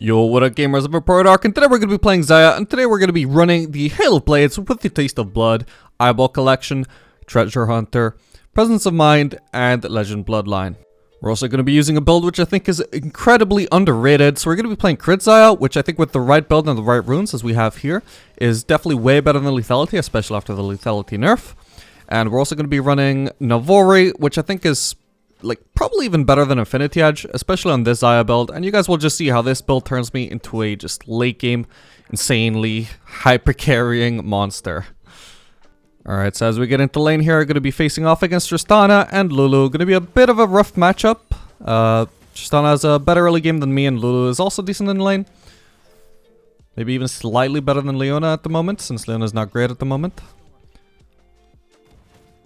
Yo, what up gamers, I'm Hypercarry, and today we're going to be playing Xayah, and today we're going to be running the Hail of Blades with the Taste of Blood, Eyeball Collection, Treasure Hunter, Presence of Mind, and Legend Bloodline. We're also going to be using a build which I think is incredibly underrated, so we're going to be playing Crit Xayah, which I think with the right build and the right runes as we have here, is definitely way better than Lethality, especially after the Lethality nerf. And we're also going to be running Navori, which I think is like probably even better than Infinity Edge, especially on this Xayah build, and you guys will just see how this build turns me into a just late game, insanely hyper-carrying monster. Alright, so as we get into lane here, we're going to be facing off against Tristana and Lulu. Going to be a bit of a rough matchup. Tristana has a better early game than me, and Lulu is also decent in lane. Maybe even slightly better than Leona at the moment, since Leona's not great at the moment.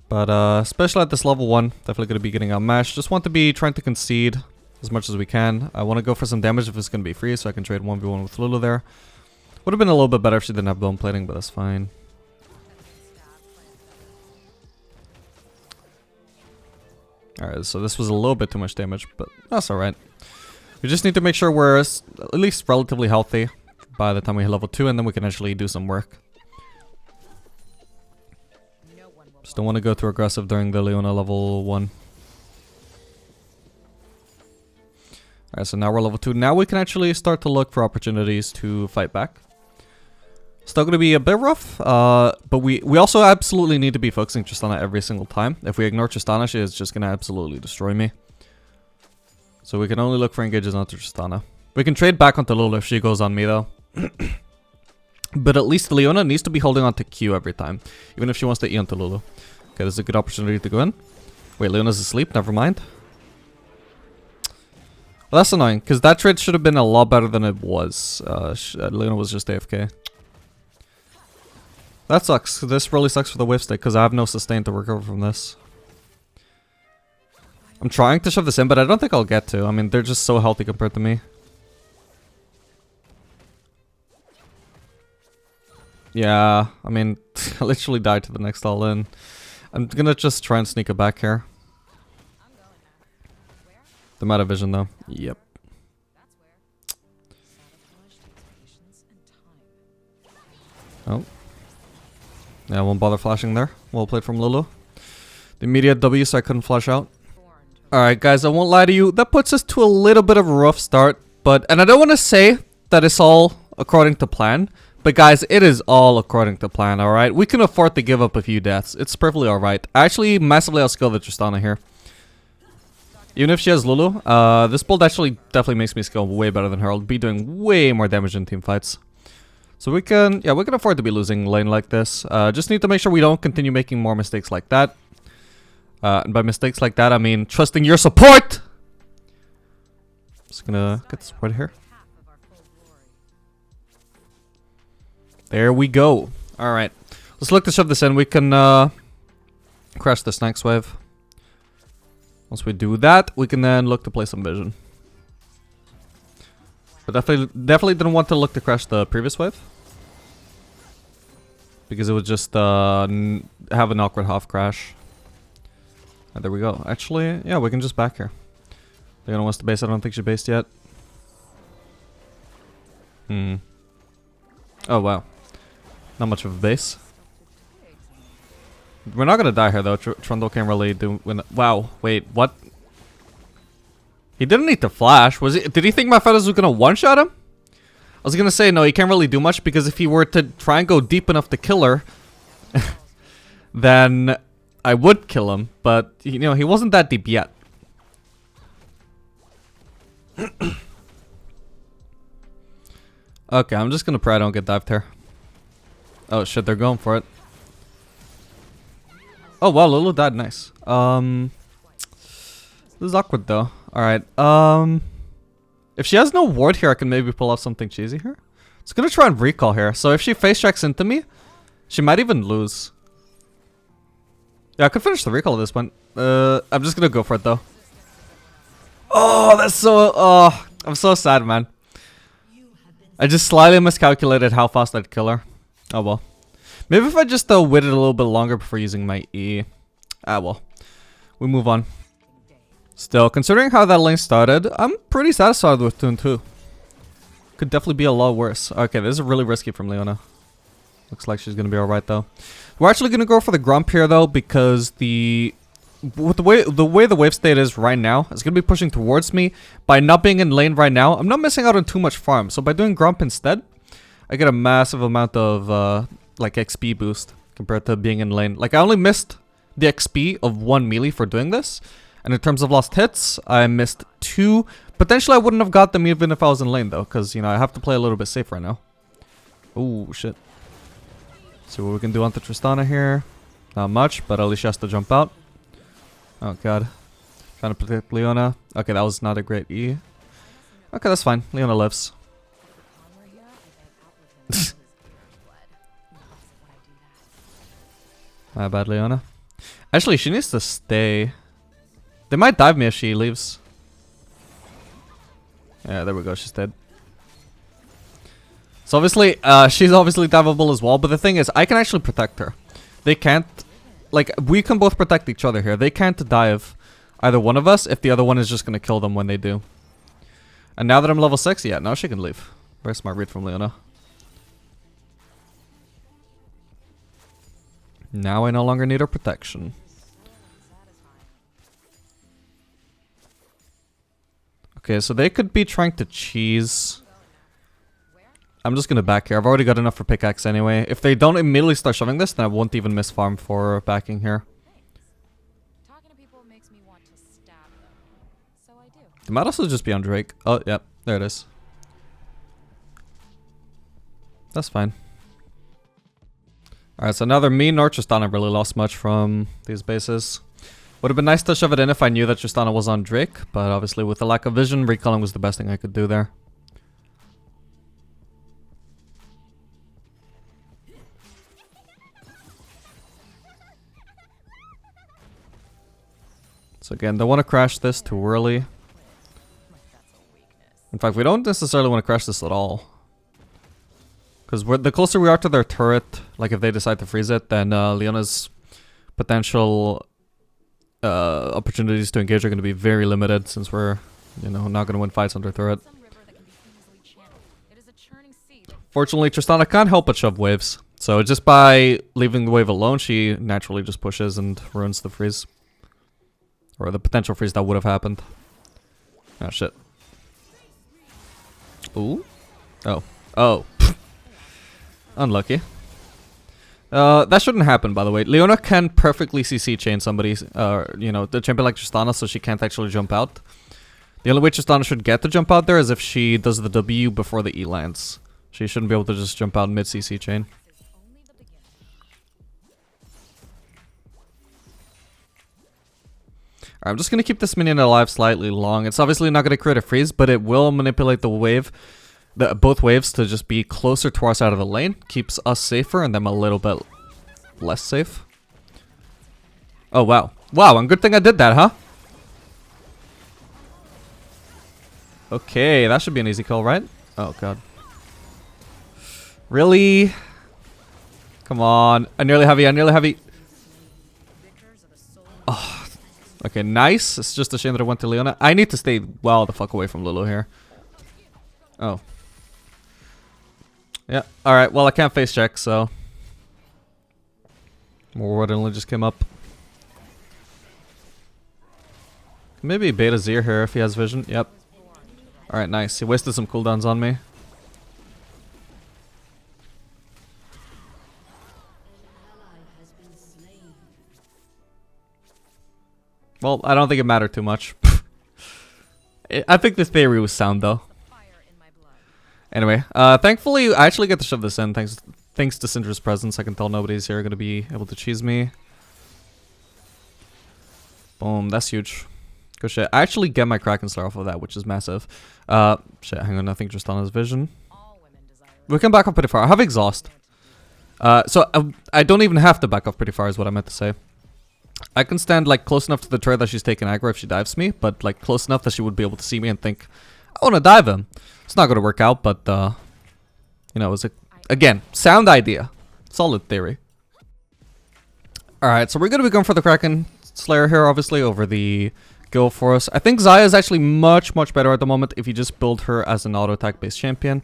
But especially at this level 1, definitely going to be getting outmatched. Just want to be trying to concede as much as we can. I want to go for some damage if it's going to be free, so I can trade 1v1 with Lulu there. Would have been a little bit better if she didn't have bone plating, but that's fine. Alright, so this was a little bit too much damage, but that's alright. We just need to make sure we're at least relatively healthy by the time we hit level 2, and then we can actually do some work. Just don't want to go too aggressive during the Leona level 1. Alright, so now we're level 2. Now we can actually start to look for opportunities to fight back. Still going to be a bit rough, but we also absolutely need to be focusing Tristana every single time. If we ignore Tristana, she is just going to absolutely destroy me. So we can only look for engages onto Tristana. We can trade back onto Lulu if she goes on me though. But at least Leona needs to be holding on to Q every time, even if she wants to E onto Lulu. Okay, this is a good opportunity to go in. Wait, Leona's asleep? Never mind. Well, that's annoying, because that trade should have been a lot better than it was. Leona was just AFK. That sucks. This really sucks for the whiff stick, because I have no sustain to recover from this. I'm trying to shove this in, but I don't think I'll get to. I mean, they're just so healthy compared to me. Yeah, I mean, I literally died to the next all in. I'm gonna just try and sneak it back here. The meta vision though. Yep. Oh. Yeah, I won't bother flashing there. Well played from Lulu. The immediate W, so I couldn't flash out. Alright guys, I won't lie to you. That puts us to a little bit of a rough start. And I don't want to say that it's all according to plan. But guys, it is all according to plan, alright? We can afford to give up a few deaths. It's perfectly alright. I actually massively outskill the Tristana here. Even if she has Lulu, this build actually definitely makes me skill way better than her. I'll be doing way more damage in team fights. So we can afford to be losing lane like this. Just need to make sure we don't continue making more mistakes like that. And by mistakes like that, I mean trusting your support! Just gonna get the support here. There we go. Alright. Let's look to shove this in. We can crash this next wave. Once we do that, we can then look to play some vision. But definitely didn't want to look to crash the previous wave. Because it would just have an awkward half crash. And there we go. Actually, yeah, we can just back here. They're gonna want us to base. I don't think she based yet. Oh, wow. Not much of a base. We're not gonna die here though. Trundle can't really do. Wow. Wait. What? He didn't need to flash. Did he think my feathers was gonna one-shot him? I was gonna say no. He can't really do much because if he were to try and go deep enough to kill her, then I would kill him. But you know he wasn't that deep yet. Okay, I'm just gonna pray I don't get dived here. Oh shit, they're going for it. Oh wow, Lulu died, nice. This is awkward though. Alright, if she has no ward here, I can maybe pull off something cheesy here. It's gonna try and recall here. So if she face tracks into me, she might even lose. Yeah, I could finish the recall at this point. I'm just gonna go for it though. Oh, that's so, oh, I'm so sad, man. I just slightly miscalculated how fast I'd kill her. Oh well. Maybe if I just waited a little bit longer before using my E. Ah well. We move on. Still, considering how that lane started, I'm pretty satisfied with Toon 2. Could definitely be a lot worse. Okay, this is really risky from Leona. Looks like she's gonna be alright though. We're actually gonna go for the Grump here though, because with the way the wave state is right now, it's gonna be pushing towards me. By not being in lane right now, I'm not missing out on too much farm. So by doing Grump instead, I get a massive amount of like XP boost compared to being in lane. Like I only missed the XP of 1 melee for doing this. And in terms of lost hits, I missed 2. Potentially I wouldn't have got them even if I was in lane though, because you know I have to play a little bit safe right now. Oh shit. See what we can do on the Tristana here. Not much, but at least she has to jump out. Oh god. Trying to protect Leona. Okay, that was not a great E. Okay, that's fine. Leona lives. My bad, Leona. Actually, she needs to stay. They might dive me if she leaves. Yeah, there we go. She's dead. So obviously, she's obviously diveable as well. But the thing is, I can actually protect her. They can't. Like, we can both protect each other here. They can't dive either one of us if the other one is just going to kill them when they do. And now that I'm level 6, yeah, now she can leave. Very smart read from Leona. Now I no longer need her protection. Okay, so they could be trying to cheese. I'm just gonna back here. I've already got enough for pickaxe anyway. If they don't immediately start shoving this, then I won't even miss farm for backing here. Talking to people makes me want to stab them. So I do. They might also just be on Drake. Oh, yep, there it is. That's fine. Alright, so neither me nor Tristana really lost much from these bases. Would have been nice to shove it in if I knew that Tristana was on Drake, but obviously with the lack of vision, recalling was the best thing I could do there. So again, don't want to crash this too early. In fact, we don't necessarily want to crash this at all. Because the closer we are to their turret, like if they decide to freeze it, then Leona's potential opportunities to engage are going to be very limited since we're, you know, not going to win fights on their turret. Fortunately, Tristana can't help but shove waves. So just by leaving the wave alone, she naturally just pushes and ruins the freeze. Or the potential freeze that would have happened. Oh, shit. Ooh. Oh. Oh. Unlucky. That shouldn't happen, by the way. Leona can perfectly CC chain somebody, you know, the champion like Tristana, so she can't actually jump out. The only way Tristana should get to jump out there is if she does the W before the E lands. She shouldn't be able to just jump out mid CC chain. Alright, I'm just going to keep this minion alive slightly long. It's obviously not going to create a freeze, but it will manipulate the wave, both waves to just be closer to our side of the lane. Keeps us safer and them a little bit less safe. Oh, wow. Wow, and good thing I did that, huh? Okay, that should be an easy kill, right? Oh, God. Really? Come on. I nearly heavy. Oh. Okay, nice. It's just a shame that I went to Leona. I need to stay well the fuck away from Lulu here. Oh. Yeah, alright. Well, I can't face check, so. More only just came up. Maybe Beta Zir here if he has vision. Yep. Alright, nice. He wasted some cooldowns on me. Well, I don't think it mattered too much. I think the theory was sound, though. Anyway, thankfully, I actually get to shove this in. Thanks to Syndra's presence, I can tell nobody's here going to be able to cheese me. Boom, that's huge. Good shit. I actually get my Kraken Slayer off of that, which is massive. Shit, hang on, I think Tristana's vision. We can back up pretty far. I have exhaust. So I don't even have to back up pretty far is what I meant to say. I can stand like close enough to the turret that she's taking aggro if she dives me, but like close enough that she would be able to see me and think, I want to dive him. It's not going to work out, but you know, it was again, sound idea. Solid theory. Alright, so we're going to be going for the Kraken Slayer here, obviously, over the go for us. I think Xayah is actually much better at the moment if you just build her as an auto attack based champion.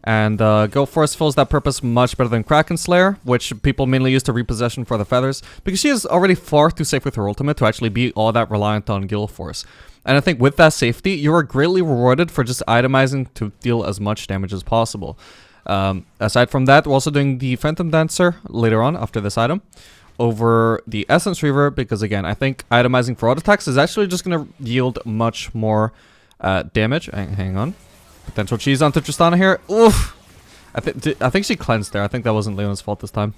And Go Force fills that purpose much better than Kraken Slayer, which people mainly use to repossession for the feathers, because she is already far too safe with her ultimate to actually be all that reliant on Guild Force. And I think with that safety, you are greatly rewarded for just itemizing to deal as much damage as possible. Aside from that, we're also doing the Phantom Dancer later on after this item over the Essence Reaver, because again, I think itemizing for auto attacks is actually just going to yield much more damage. Hang on. Potential cheese onto Tristana here. Oof! I think she cleansed there. I think that wasn't Leona's fault this time.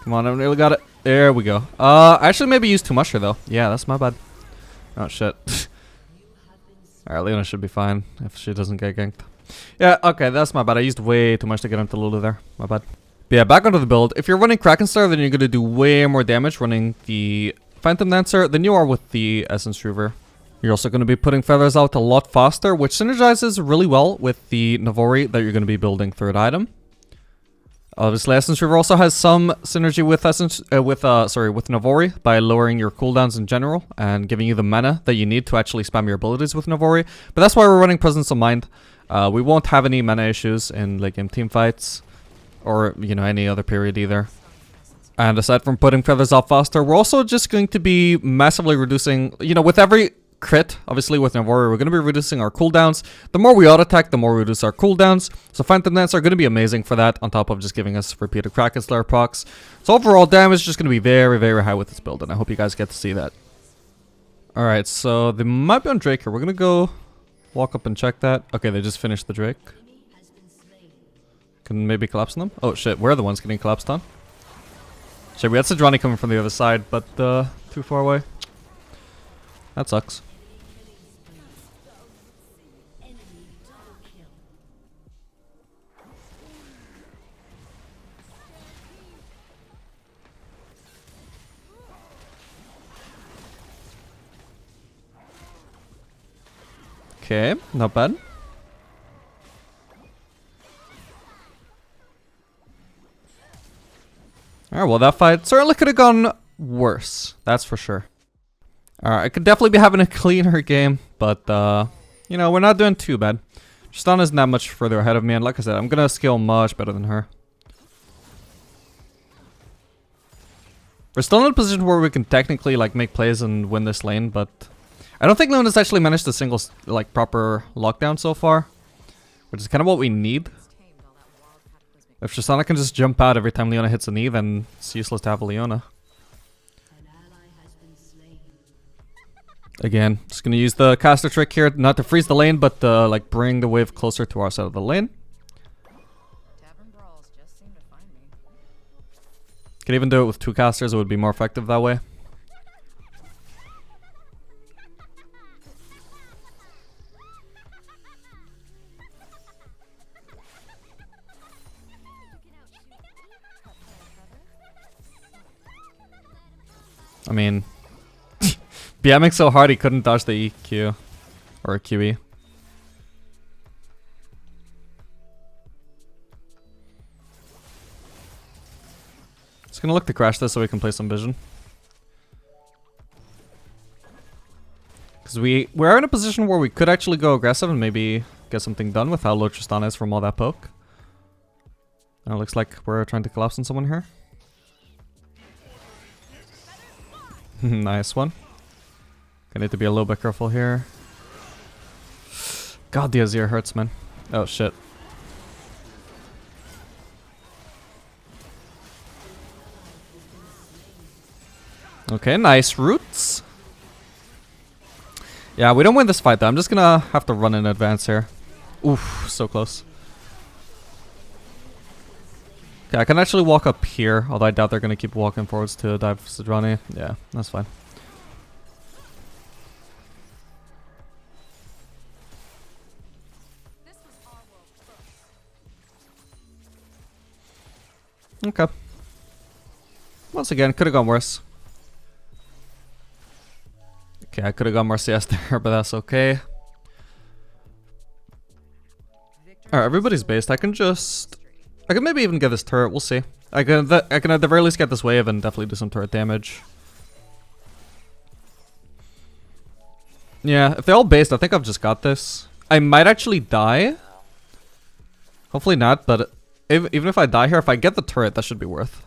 Come on, I nearly got it. There we go. I actually maybe used too much here though. Yeah, that's my bad. Oh shit. Alright, Leona should be fine if she doesn't get ganked. Yeah, okay, that's my bad. I used way too much to get into Lulu there. My bad. But yeah, back onto the build. If you're running Kraken Slayer, then you're going to do way more damage running the Phantom Dancer than you are with the Essence Reaver. You're also going to be putting feathers out a lot faster, which synergizes really well with the Navori that you're going to be building third item. Obviously, Essence Reaver also has some synergy with with Navori by lowering your cooldowns in general and giving you the mana that you need to actually spam your abilities with Navori. But that's why we're running Presence of Mind. We won't have any mana issues in late game team fights or any other period either. And aside from putting feathers out faster, we're also just going to be massively reducing, with every crit, obviously with Navori, we're going to be reducing our cooldowns. The more we auto-attack, the more we reduce our cooldowns. So Phantom Dance are going to be amazing for that, on top of just giving us repeated Kraken Slayer procs. So overall damage is just going to be very high with this build, and I hope you guys get to see that. Alright, so they might be on Drake here. We're going to go walk up and check that. Okay, they just finished the Drake. Can maybe collapse on them? Oh shit, we're the ones getting collapsed on. Shit, we had Sidrani coming from the other side, but too far away. That sucks. Okay, not bad. Alright, well that fight certainly could have gone worse. That's for sure. Alright, I could definitely be having a cleaner game, but we're not doing too bad. Tristana isn't that much further ahead of me, and like I said, I'm gonna scale much better than her. We're still in a position where we can technically make plays and win this lane, but I don't think Leona's actually managed a single proper lockdown so far, which is kind of what we need. If Tristana can just jump out every time Leona hits a knee, then it's useless to have a Leona. Again, just gonna use the caster trick here, not to freeze the lane, but to bring the wave closer to our side of the lane. Could even do it with two casters; it would be more effective that way. I mean, BMing so hard he couldn't dodge the EQ or QE. Just gonna look to crash this so we can play some vision. Because we're in a position where we could actually go aggressive and maybe get something done with how low Tristana is from all that poke. And it looks like we're trying to collapse on someone here. Nice one. I need to be a little bit careful here. God, the Azir hurts, man. Oh, shit. Okay, nice roots. Yeah, we don't win this fight, though. I'm just gonna have to run in advance here. Oof, so close. Okay, I can actually walk up here, although I doubt they're gonna keep walking forwards to dive Sidrani. Yeah, that's fine. Okay. Once again, could have gone worse. Okay, I could have gone more CS there, but that's okay. Alright, everybody's based. I can maybe even get this turret. We'll see. I can at the very least get this wave and definitely do some turret damage. Yeah, if they're all based, I think I've just got this. I might actually die. Hopefully not, but even if I die here, if I get the turret, that should be worth.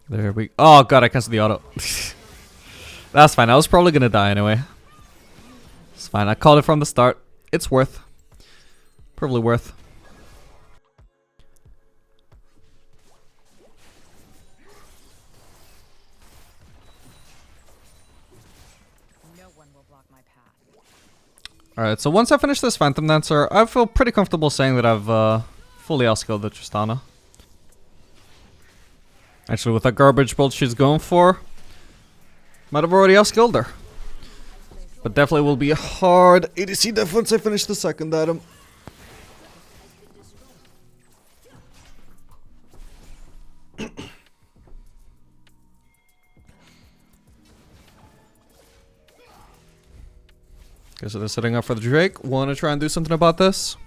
There we... Oh god, I canceled the auto. That's fine, I was probably gonna die anyway. It's fine, I called it from the start. It's worth. Probably worth. No one will block my path. Alright, so once I finish this Phantom Dancer, I feel pretty comfortable saying that I've fully outskilled the Tristana. Actually, with that garbage build she's going for, might have already outskilled her. But definitely will be a hard ADC def once I finish the second item. Okay, so they're setting up for the Drake. Want to try and do something about this?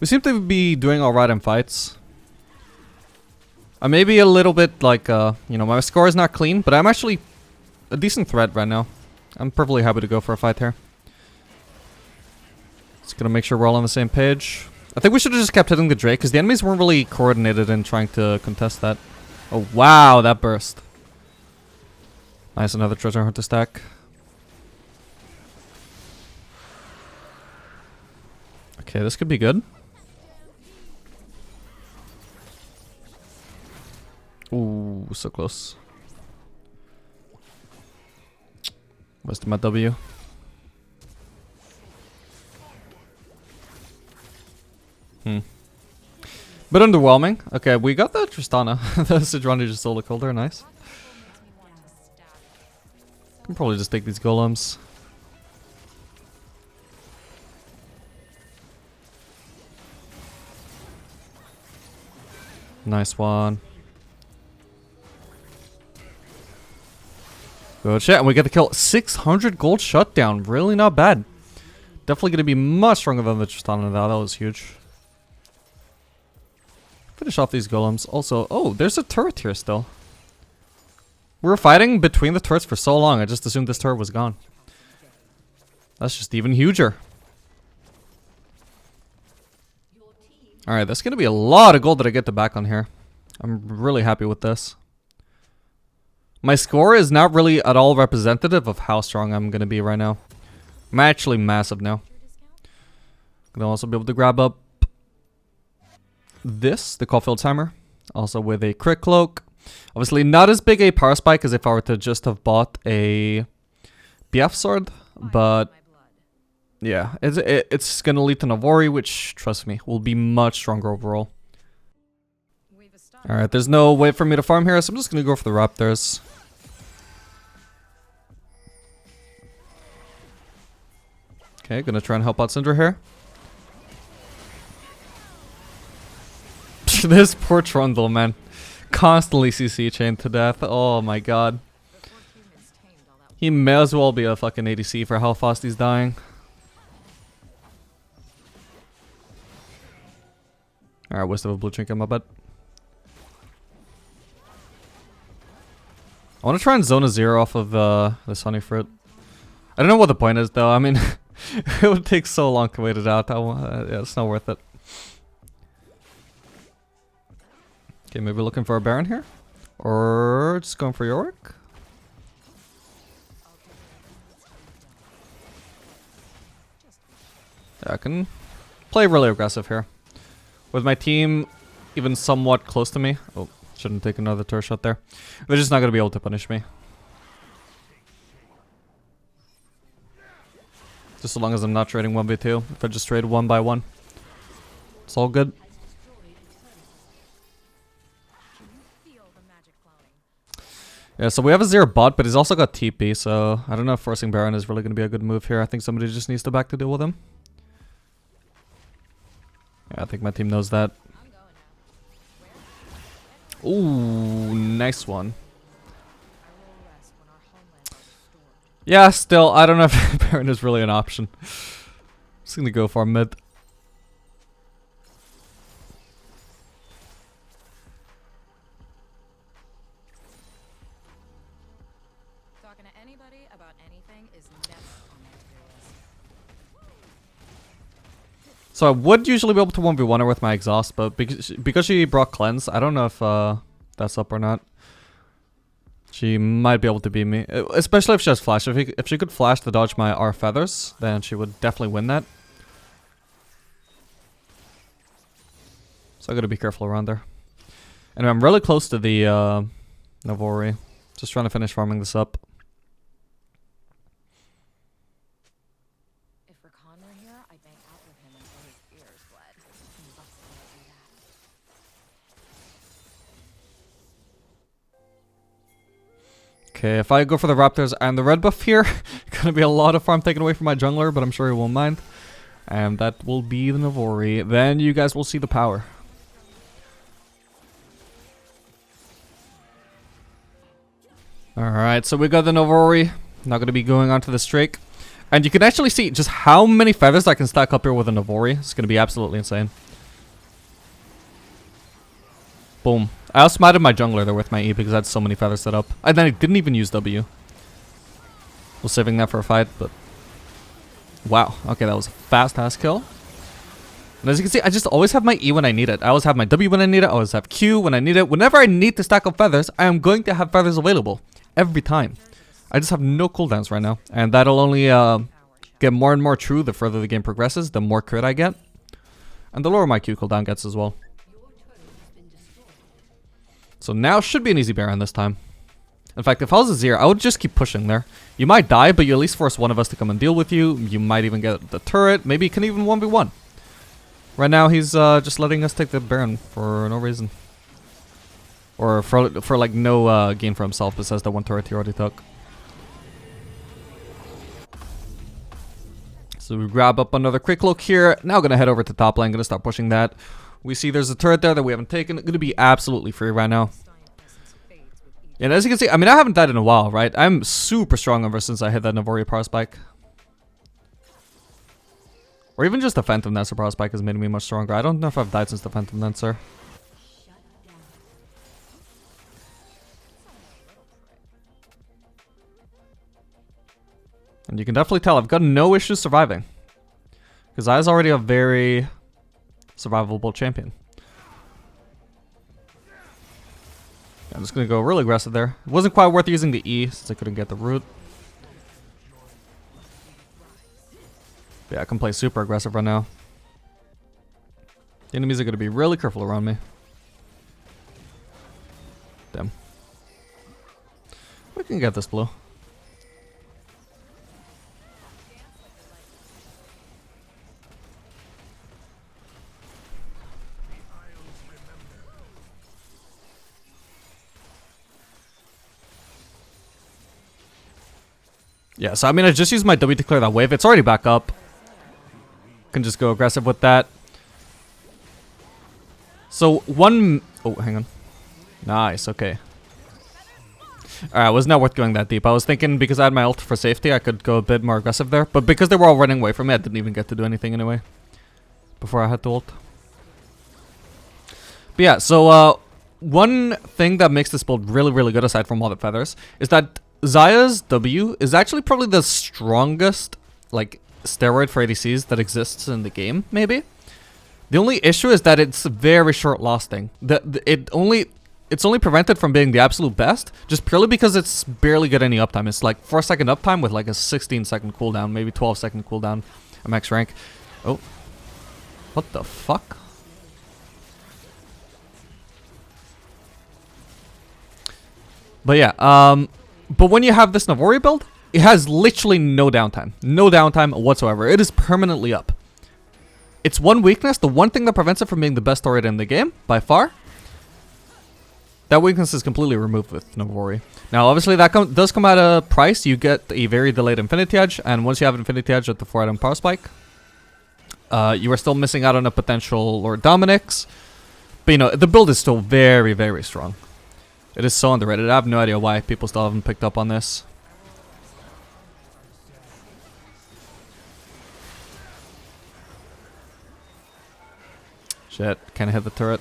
We seem to be doing alright in fights. I may be a little bit like, you know, my score is not clean, but I'm actually a decent threat right now. I'm perfectly happy to go for a fight here. Just gonna make sure we're all on the same page. I think we should have just kept hitting the Drake, because the enemies weren't really coordinated in trying to contest that. Oh, wow, that burst. Nice, another treasure hunter stack. Okay, this could be good. Ooh, so close. Where's my W? Bit underwhelming. Okay, we got the Tristana. The Sidrani just solo killed her, nice. Can probably just take these golems. Nice one. Good shit, and we get to kill 600 gold shutdown. Really not bad. Definitely going to be much stronger than the Tristana now. That was huge. Finish off these golems. Also, oh, there's a turret here still. We were fighting between the turrets for so long. I just assumed this turret was gone. That's just even huger. Alright, that's going to be a lot of gold that I get to back on here. I'm really happy with this. My score is not really at all representative of how strong I'm going to be right now. I'm actually massive now. Gonna also be able to grab up this, the Caulfield's Hammer. Also with a crit cloak. Obviously not as big a power spike as if I were to just have bought a BF sword. But yeah, it's gonna lead to Navori, which, trust me, will be much stronger overall. Alright, there's no way for me to farm here, so I'm just gonna go for the Raptors. Okay, gonna try and help out Syndra here. This poor Trundle, man. Constantly CC chained to death. Oh my god. He may as well be a fucking ADC for how fast he's dying. Alright, waste of a blue trinket, my bad. I want to try and zone a 0 off of this honey fruit. I don't know what the point is though. I mean, it would take so long to wait it out. Yeah, it's not worth it. Okay, maybe looking for a Baron here? Or just going for Yorick? Yeah, I can play really aggressive here. With my team even somewhat close to me. Oh, shouldn't take another turret shot there. They're just not going to be able to punish me. Just so long as I'm not trading 1v2. If I just trade 1 by 1. It's all good. Yeah, so we have a 0 bot, but he's also got TP, so I don't know if forcing Baron is really going to be a good move here. I think somebody just needs to back to deal with him. Yeah, I think my team knows that. Ooh, nice one. Yeah, still, I don't know if Baron is really an option. Just going to go for mid. So I would usually be able to 1v1 her with my exhaust, but because she brought cleanse, I don't know if that's up or not. She might be able to beat me, especially if she has flash. If she could flash to dodge my R feathers, then she would definitely win that. So I gotta be careful around there. And I'm really close to the Navori. Just trying to finish farming this up. If Rakan were here, I'd make out with him until his ears bled. He busted me to do that. Okay, if I go for the Raptors and the red buff here, gonna be a lot of farm taken away from my jungler, but I'm sure he won't mind. And that will be the Navori. Then you guys will see the power. Alright, so we got the Navori. Now going to be going on to the Drake. And you can actually see just how many feathers I can stack up here with a Navori. It's going to be absolutely insane. Boom. I outsmarted my jungler there with my E because I had so many feathers set up. And then I didn't even use W. Was saving that for a fight, but... Wow. Okay, that was a fast-ass kill. And as you can see, I just always have my E when I need it. I always have my W when I need it. I always have Q when I need it. Whenever I need to stack up feathers, I am going to have feathers available. Every time. I just have no cooldowns right now. And that'll only get more and more true the further the game progresses, the more crit I get. And the lower my Q cooldown gets as well. So now should be an easy Baron this time. In fact, if I was a Xayah, I would just keep pushing there. You might die, but you at least force one of us to come and deal with you. You might even get the turret. Maybe you can even 1v1. Right now, he's just letting us take the Baron for no reason. Or for like no gain for himself besides the one turret he already took. So we grab up another quick look here. Now gonna head over to top lane. Gonna start pushing that. We see there's a turret there that we haven't taken. Gonna be absolutely free right now. And as you can see, I mean, I haven't died in a while, right? I'm super strong ever since I hit that Navori power spike. Or even just the Phantom Dancer power spike has made me much stronger. I don't know if I've died since the Phantom Dancer. And you can definitely tell I've got no issues surviving. Because Xayah's already a very survivable champion. I'm just going to go really aggressive there. It wasn't quite worth using the E since I couldn't get the root. Yeah, I can play super aggressive right now. The enemies are going to be really careful around me. Damn. We can get this blue. Yeah, so I mean, I just used my W to clear that wave. It's already back up. Can just go aggressive with that. So one... Oh, hang on. Nice, okay. Alright, it was not worth going that deep. I was thinking because I had my ult for safety, I could go a bit more aggressive there. But because they were all running away from me, I didn't even get to do anything anyway. Before I had to ult. But yeah, so one thing that makes this build really, really good, aside from all the feathers, is that Xayah's W is actually probably the strongest, like, steroid for ADCs that exists in the game, maybe. The only issue is that it's very short lasting. It's only prevented from being the absolute best, just purely because it's barely got any uptime. It's like 4-second uptime with like a 16-second cooldown, maybe 12-second cooldown at max rank. Oh. What the fuck? But yeah, but when you have this Navori build, it has literally no downtime. No downtime whatsoever. It is permanently up. It's one weakness, the one thing that prevents it from being the best turret in the game, by far. That weakness is completely removed with Navori. Now, obviously, that does come at a price. You get a very delayed Infinity Edge, and once you have Infinity Edge with the 4-item power spike, you are still missing out on a potential Lord Dominic's. But, you know, the build is still very, very strong. It is so underrated. I have no idea why people still haven't picked up on this. Shit, can't hit the turret.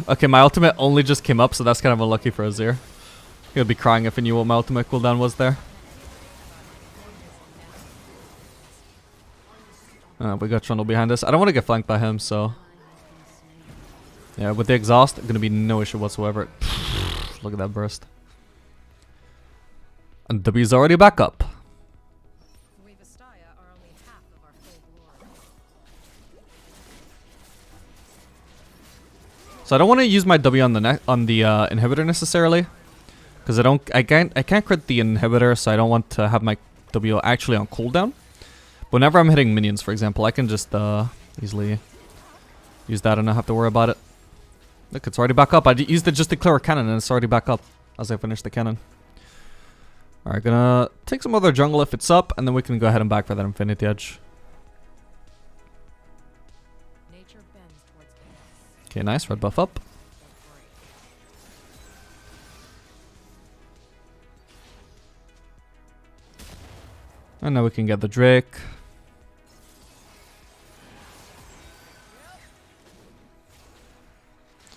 Okay, my ultimate only just came up, so that's kind of unlucky for a Xayah. He'll be crying if he knew what my ultimate cooldown was there. We got Trundle behind us. I don't want to get flanked by him, so... Yeah, with the exhaust, gonna be no issue whatsoever. Look at that burst. And W's already back up. We Xayah are only half of our full glory. So I don't want to use my W on the inhibitor necessarily, because I can't crit the inhibitor, so I don't want to have my W actually on cooldown. But whenever I'm hitting minions, for example, I can just easily use that and not have to worry about it. Look, it's already back up. I used it just to clear a cannon, and it's already back up as I finish the cannon. Alright, gonna take some other jungle if it's up, and then we can go ahead and back for that Infinity Edge. Nature bends towards chaos. Okay, nice. Red buff up. And now we can get the Drake.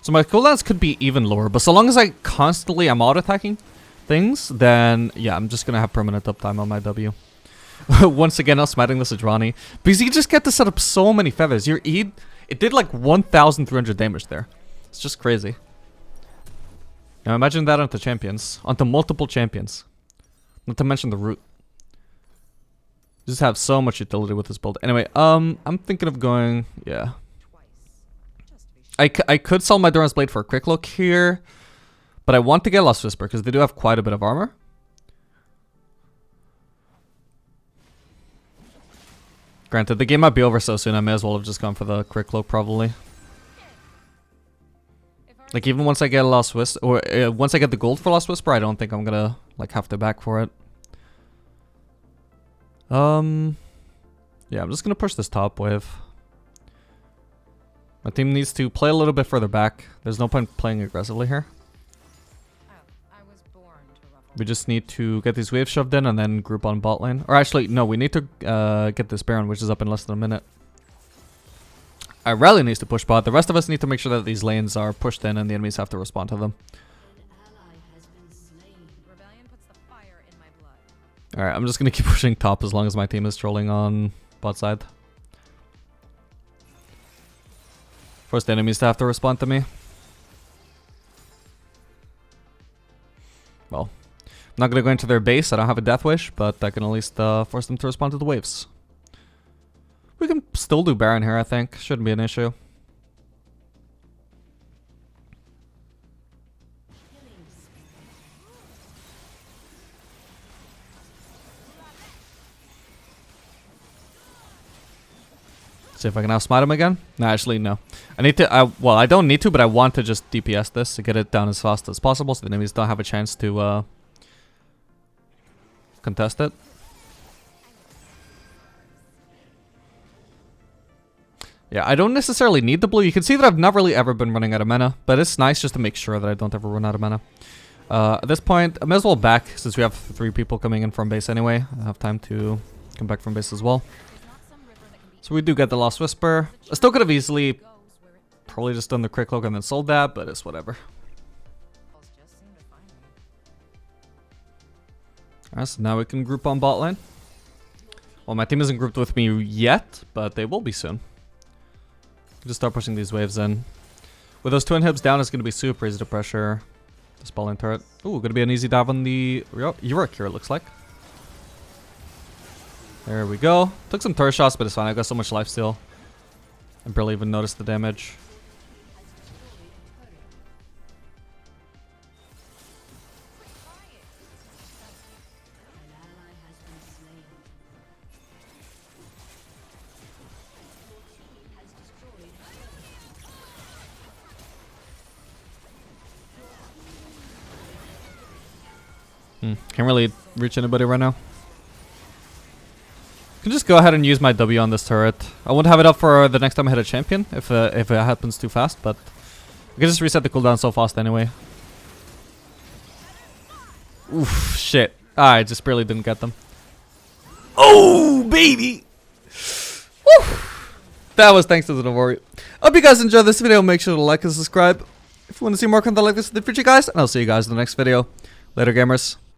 So my cooldowns could be even lower, but so long as I constantly am auto-attacking things, then yeah, I'm just gonna have permanent uptime on my W. Once again, I'm smiting this Adrani. Because you just get to set up so many feathers. Your E, it did like 1,300 damage there. It's just crazy. Now imagine that onto champions. Onto multiple champions. Not to mention the root. You just have so much utility with this build. Anyway, I'm thinking of going, yeah. I could sell my Durance Blade for a quick look here, but I want to get Lost Whisper because they do have quite a bit of armor. Granted, the game might be over so soon, I may as well have just gone for the quick cloak probably. Like even once I get Lost Whisper, or once I get the gold for Lost Whisper, I don't think I'm gonna like have to back for it. Yeah, I'm just gonna push this top wave. My team needs to play a little bit further back. There's no point playing aggressively here. Oh, I was born to ruffle. We just need to get these waves shoved in and then group on bot lane. Or actually, no, we need to get this Baron, which is up in less than a minute. Rally needs to push bot. The rest of us need to make sure that these lanes are pushed in and the enemies have to respond to them. Rebellion puts the fire in my blood. Alright, I'm just going to keep pushing top as long as my team is trolling on bot side. Force the enemies to have to respond to me. Well, I'm not going to go into their base. I don't have a Death Wish, but I can at least force them to respond to the waves. We can still do Baron here, I think. Shouldn't be an issue. See if I can outsmite him again. No, actually, no. I need to, well, I don't need to, but I want to just DPS this to get it down as fast as possible so the enemies don't have a chance to contest it. Yeah, I don't necessarily need the blue. You can see that I've not really ever been running out of mana, but it's nice just to make sure that I don't ever run out of mana. At this point, I may as well back since we have 3 people coming in from base anyway. I have time to come back from base as well. So we do get the Lost Whisper. I still could have easily probably just done the Crit Cloak and then sold that, but it's whatever. Alright, so now we can group on bot lane. Well, my team isn't grouped with me yet, but they will be soon. Just start pushing these waves in. With those 2 inhibs down, it's going to be super easy to pressure the spell lane turret. Ooh, going to be an easy dive on the Eurik here, it looks like. There we go. Took some turret shots, but it's fine. I got so much lifesteal. I barely even noticed the damage. Can't really reach anybody right now. Can just go ahead and use my W on this turret. I won't have it up for the next time I hit a champion if it happens too fast, but I can just reset the cooldown so fast anyway. Oof, shit. I just barely didn't get them. Oh, baby! Woo! That was thanks to the Navori. Hope you guys enjoyed this video. Make sure to like and subscribe if you want to see more content like this in the future, guys. And I'll see you guys in the next video. Later, gamers.